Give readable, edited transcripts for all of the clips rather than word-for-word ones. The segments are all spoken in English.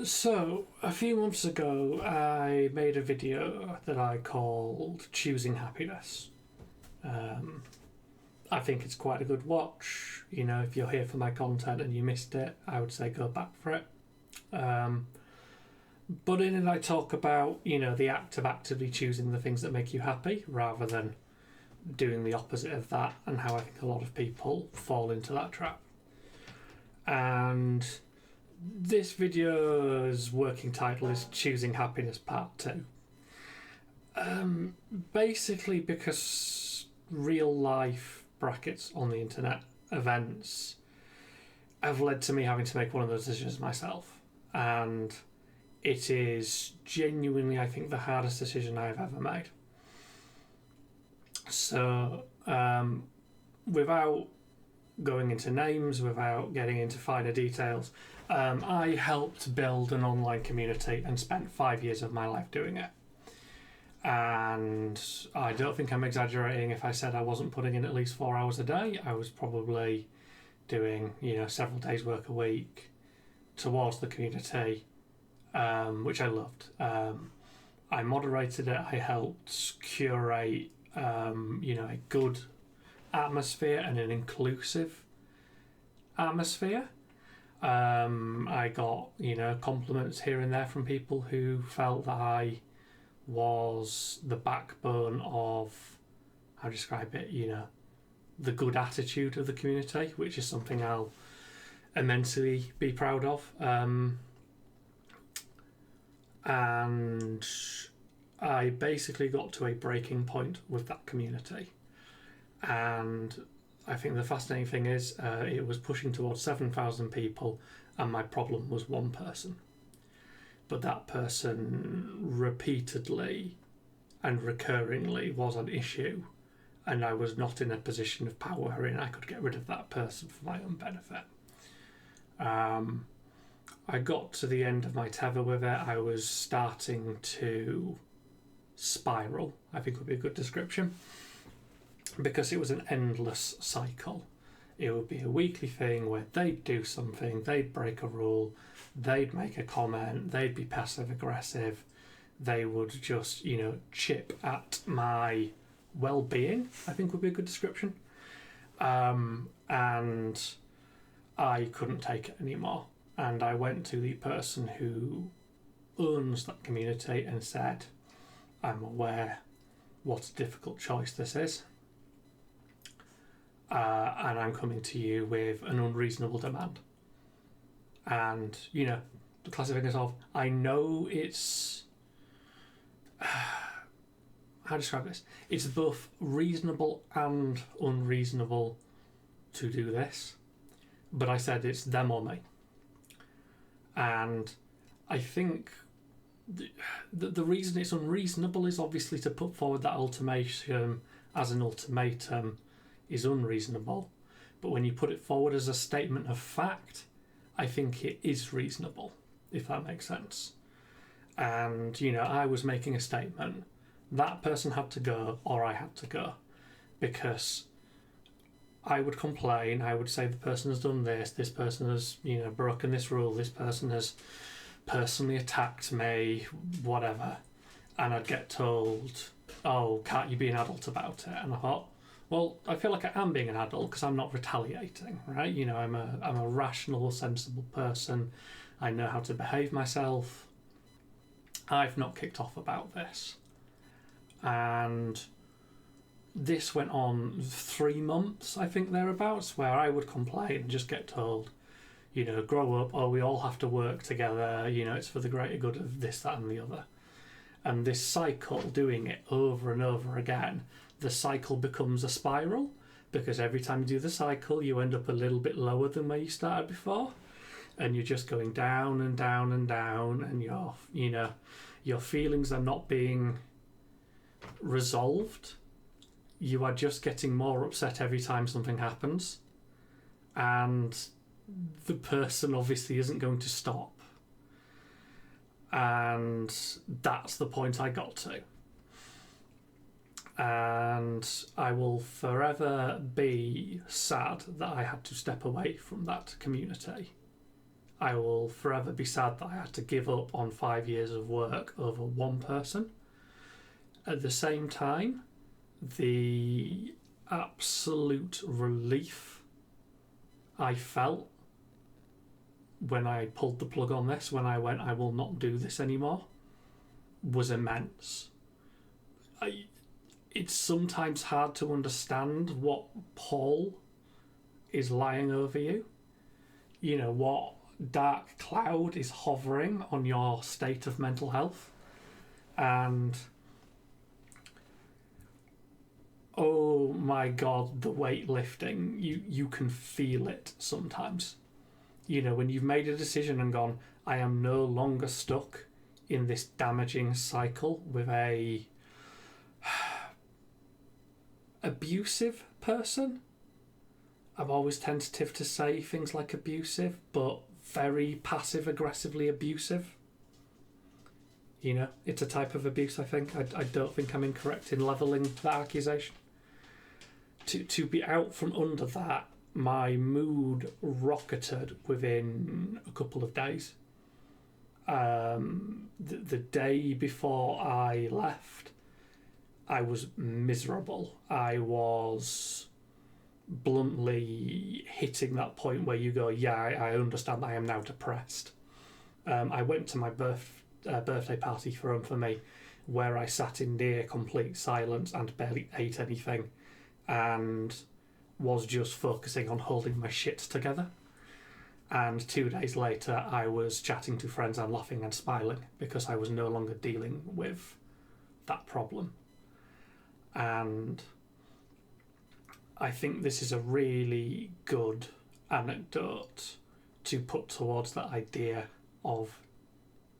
So, a few months ago, I made a video that I called Choosing Happiness. Um, I think it's quite a good watch. You know, if you're here for my content and you missed it, I would say go back for it. But in it, I talk about, the act of actively choosing the things that make you happy rather than doing the opposite of that, and how I think a lot of people fall into that trap. And this video's working title is Choosing Happiness Part 2. Basically because real life brackets on the internet events have led to me having to make one of those decisions myself. And it is genuinely, I think, the hardest decision I've ever made. So, without going into names, without getting into finer details, I helped build an online community and spent 5 years of my life doing it. And I don't think I'm exaggerating if I said I wasn't putting in at least 4 hours a day. I was probably doing, several days' work a week towards the community, which I loved. I moderated it. I helped curate, a good atmosphere and an inclusive atmosphere. I got, compliments here and there from people who felt that I was the backbone of, how to describe it, the good attitude of the community, which is something I'll immensely be proud of. And I basically got to a breaking point with that community. And I think the fascinating thing is it was pushing towards 7,000 people, and my problem was one person. But that person repeatedly and recurringly was an issue, and I was not in a position of power wherein I could get rid of that person for my own benefit. I got to the end of my tether with it. I was starting to spiral, I think would be a good description, because it was an endless cycle. It would be a weekly thing where they'd do something, they'd break a rule, they'd make a comment, they'd be passive aggressive, they would just, chip at my well-being, I think would be a good description. And I couldn't take it anymore. And I went to the person who owns that community and said, I'm aware what a difficult choice this is. And I'm coming to you with an unreasonable demand. And, the classic thing is I know it's... how to describe this? It's both reasonable and unreasonable to do this. But I said it's them or me. And I think the reason it's unreasonable is obviously to put forward that ultimatum as an ultimatum is unreasonable. But when you put it forward as a statement of fact, I think it is reasonable, if that makes sense. And, I was making a statement. That person had to go, or I had to go. Because I would complain, I would say the person has done this person has, broken this rule, this person has personally attacked me, whatever. And I'd get told, oh, can't you be an adult about it? And I thought, well, I feel like I am being an adult because I'm not retaliating, right? I'm a rational, sensible person. I know how to behave myself. I've not kicked off about this. And this went on 3 months, I think, thereabouts, where I would complain and just get told, grow up, we all have to work together, it's for the greater good of this, that and the other. And this cycle, doing it over and over again, the cycle becomes a spiral, because every time you do the cycle, you end up a little bit lower than where you started before, and you're just going down and down and down, and your feelings are not being resolved. You are just getting more upset every time something happens, and the person obviously isn't going to stop. And that's the point I got to. And I will forever be sad that I had to step away from that community. I will forever be sad that I had to give up on 5 years of work over one person. At the same time, the absolute relief I felt when I pulled the plug on this, when I went, I will not do this anymore, was immense. It's sometimes hard to understand what pall is lying over you. You know, what dark cloud is hovering on your state of mental health. And oh my God, the weight lifting, you can feel it sometimes. You know, when you've made a decision and gone, I am no longer stuck in this damaging cycle with a abusive person. I'm always tentative to say things like abusive, but very passive aggressively abusive. You know, it's a type of abuse, I think. I don't think I'm incorrect in levelling that accusation. To be out from under that, my mood rocketed within a couple of days. The day before I left, I was miserable. I was bluntly hitting that point where you go, yeah, I understand I am now depressed. I went to my birthday party thrown for me, where I sat in near complete silence and barely ate anything, and was just focusing on holding my shit together. And 2 days later, I was chatting to friends and laughing and smiling because I was no longer dealing with that problem. And I think this is a really good anecdote to put towards that idea of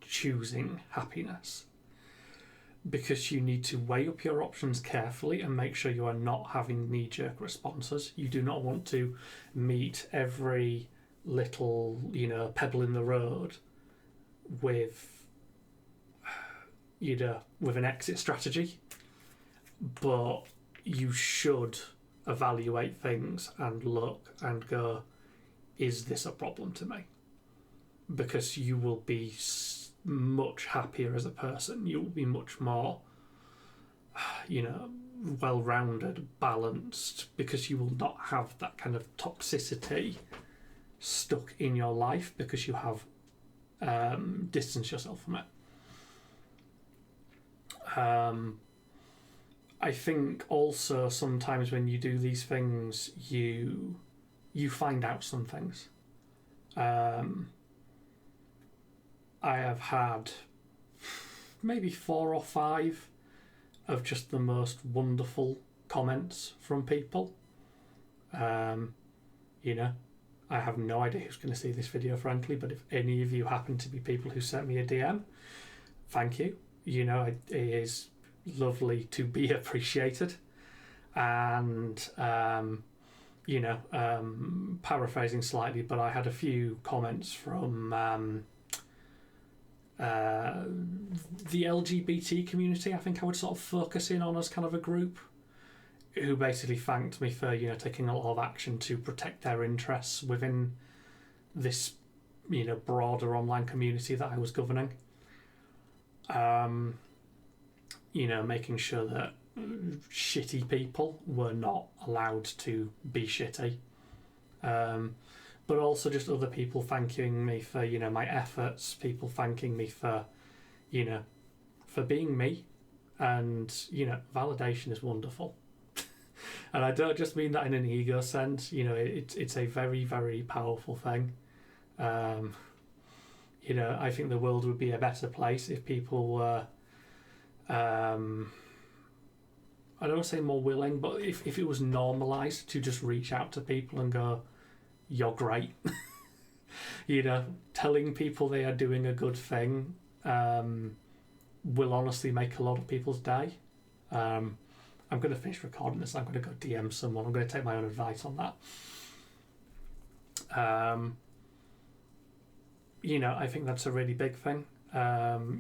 choosing happiness, because you need to weigh up your options carefully and make sure you are not having knee-jerk responses. You do not want to meet every little, pebble in the road with, with an exit strategy. But you should evaluate things and look and go, is this a problem to me? Because you will be much happier as a person. You will be much more, well-rounded, balanced, because you will not have that kind of toxicity stuck in your life because you have distanced yourself from it. I think also sometimes when you do these things, you find out some things. I have had maybe 4 or 5 of just the most wonderful comments from people. I have no idea who's going to see this video, frankly, but if any of you happen to be people who sent me a DM, thank you. It is lovely to be appreciated. And, paraphrasing slightly, but I had a few comments from the LGBT community, I think I would sort of focus in on as kind of a group, who basically thanked me for, taking a lot of action to protect their interests within this, broader online community that I was governing. Making sure that shitty people were not allowed to be shitty. But also just other people thanking me for, my efforts, people thanking me for, for being me. And, validation is wonderful. And I don't just mean that in an ego sense. It's a very, very powerful thing. I think the world would be a better place if people were, I don't want to say more willing, but if it was normalised to just reach out to people and go, you're great. Telling people they are doing a good thing will honestly make a lot of people's day. I'm going to finish recording this. I'm going to go DM someone. I'm going to take my own advice on that. I think that's a really big thing.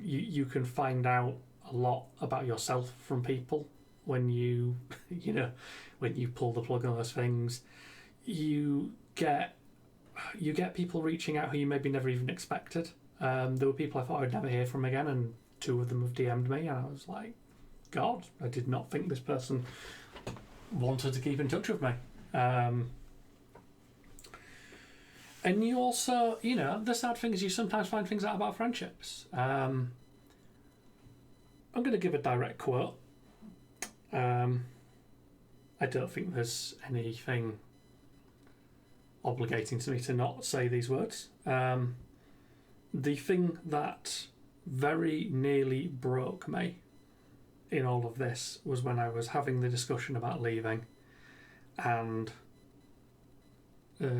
You can find out a lot about yourself from people when you, when you pull the plug on those things. You get you get people reaching out who you maybe never even expected. There were people I thought I'd never hear from again, and 2 of them have DM'd me, and I was like, God, I did not think this person wanted to keep in touch with me. And you also, the sad thing is you sometimes find things out about friendships. I'm going to give a direct quote. I don't think there's anything obligating to me to not say these words. The thing that very nearly broke me in all of this was when I was having the discussion about leaving, and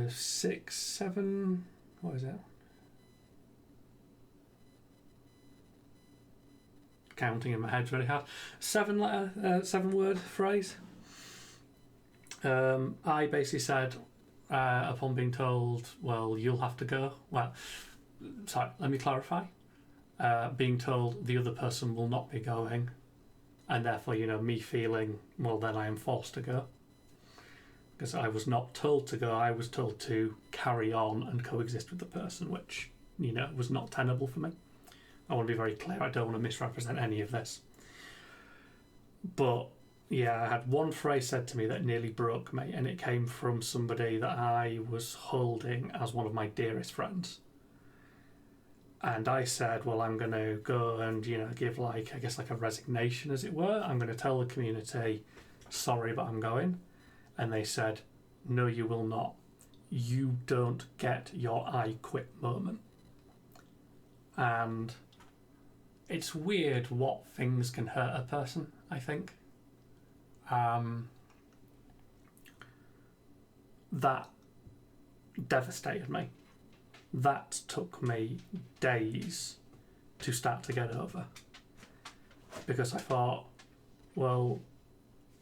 6, 7, what is it? Counting in my head's really hard. 7-word phrase. I basically said, upon being told, well, you'll have to go. Well, sorry, let me clarify. Being told the other person will not be going, and therefore, me feeling, well, then I am forced to go. Because I was not told to go, I was told to carry on and coexist with the person, which, was not tenable for me. I want to be very clear, I don't want to misrepresent any of this. But, yeah, I had one phrase said to me that nearly broke me, and it came from somebody that I was holding as one of my dearest friends. And I said, well, I'm going to go and, give a resignation, as it were. I'm going to tell the community, sorry, but I'm going. And they said, no, you will not. You don't get your I quit moment. And it's weird what things can hurt a person, I think. That devastated me. That took me days to start to get over. Because I thought, well,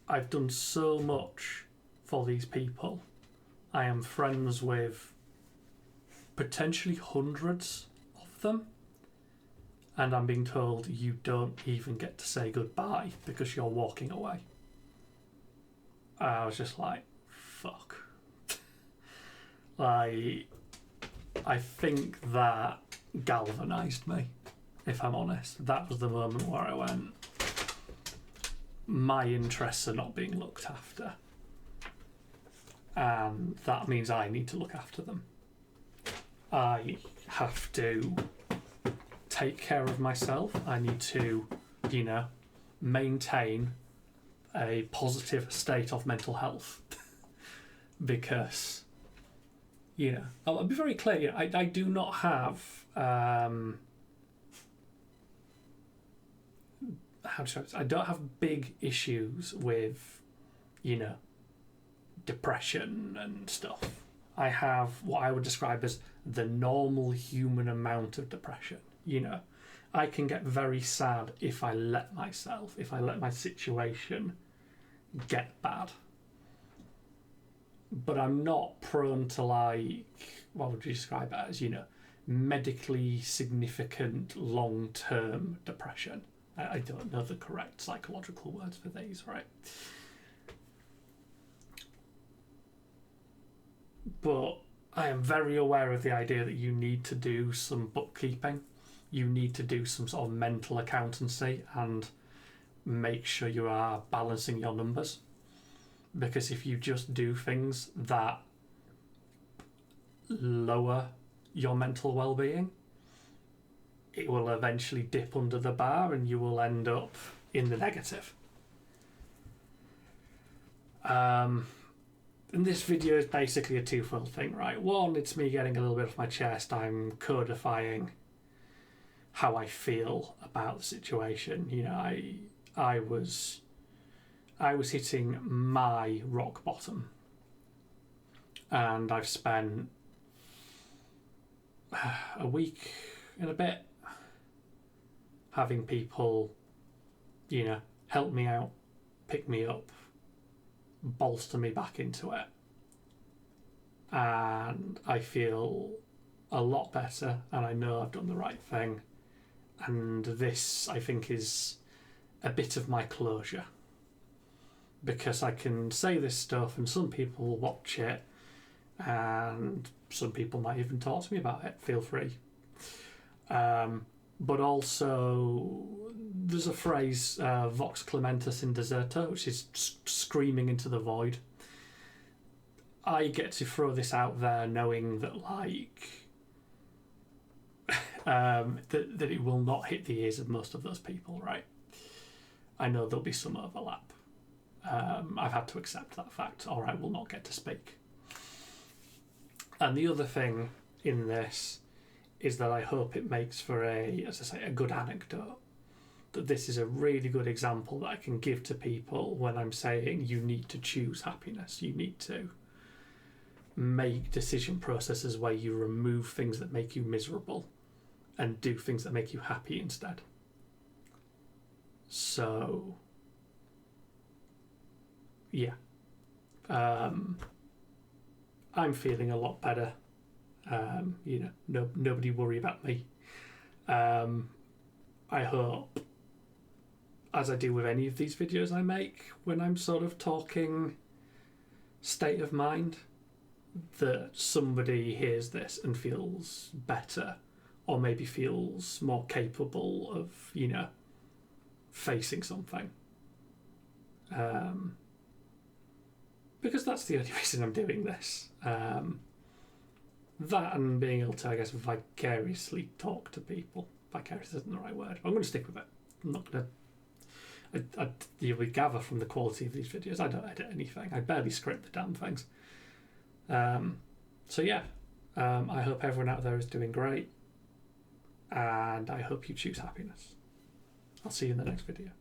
I've done so much for these people. I am friends with potentially hundreds of them, and I'm being told you don't even get to say goodbye because you're walking away. I was just like, fuck. I think that galvanised me, if I'm honest. That was the moment where I went, my interests are not being looked after. And that means I need to look after them. I have to take care of myself. I need to, maintain a positive state of mental health. Because, I'll be very clear, I do not have, I don't have big issues with, depression and stuff. I have what I would describe as the normal human amount of depression. I can get very sad if I let myself, if I let my situation get bad. But I'm not prone to, what would you describe it as, medically significant long-term depression. I don't know the correct psychological words for these, right? But I am very aware of the idea that you need to do some bookkeeping. You need to do some sort of mental accountancy and make sure you are balancing your numbers. Because if you just do things that lower your mental well-being, it will eventually dip under the bar and you will end up in the negative. And this video is basically a twofold thing, right? One, it's me getting a little bit off my chest. I'm codifying how I feel about the situation. I was hitting my rock bottom, and I've spent a week and a bit having people, help me out, pick me up, bolster me back into it, and I feel a lot better, and I know I've done the right thing, and this, I think, is a bit of my closure, because I can say this stuff and some people will watch it and some people might even talk to me about it. Feel free. But also, there's a phrase, vox clementis in deserto, which is screaming into the void. I get to throw this out there knowing that, like, that it will not hit the ears of most of those people, right? I know there'll be some overlap. I've had to accept that fact, or I will not get to speak. And the other thing in this is that I hope it makes for as I say, a good anecdote. That this is a really good example that I can give to people when I'm saying you need to choose happiness. You need to make decision processes where you remove things that make you miserable and do things that make you happy instead. So, yeah. I'm feeling a lot better. Nobody worry about me. I hope, as I do with any of these videos I make, when I'm sort of talking state of mind, that somebody hears this and feels better, or maybe feels more capable of, facing something. Because that's the only reason I'm doing this. That and being able to, I guess, vicariously talk to people. Vicarious isn't the right word. I'm going to stick with it. I'm not going to... You would gather from the quality of these videos, I don't edit anything. I barely script the damn things. So yeah, I hope everyone out there is doing great. And I hope you choose happiness. I'll see you in the next video.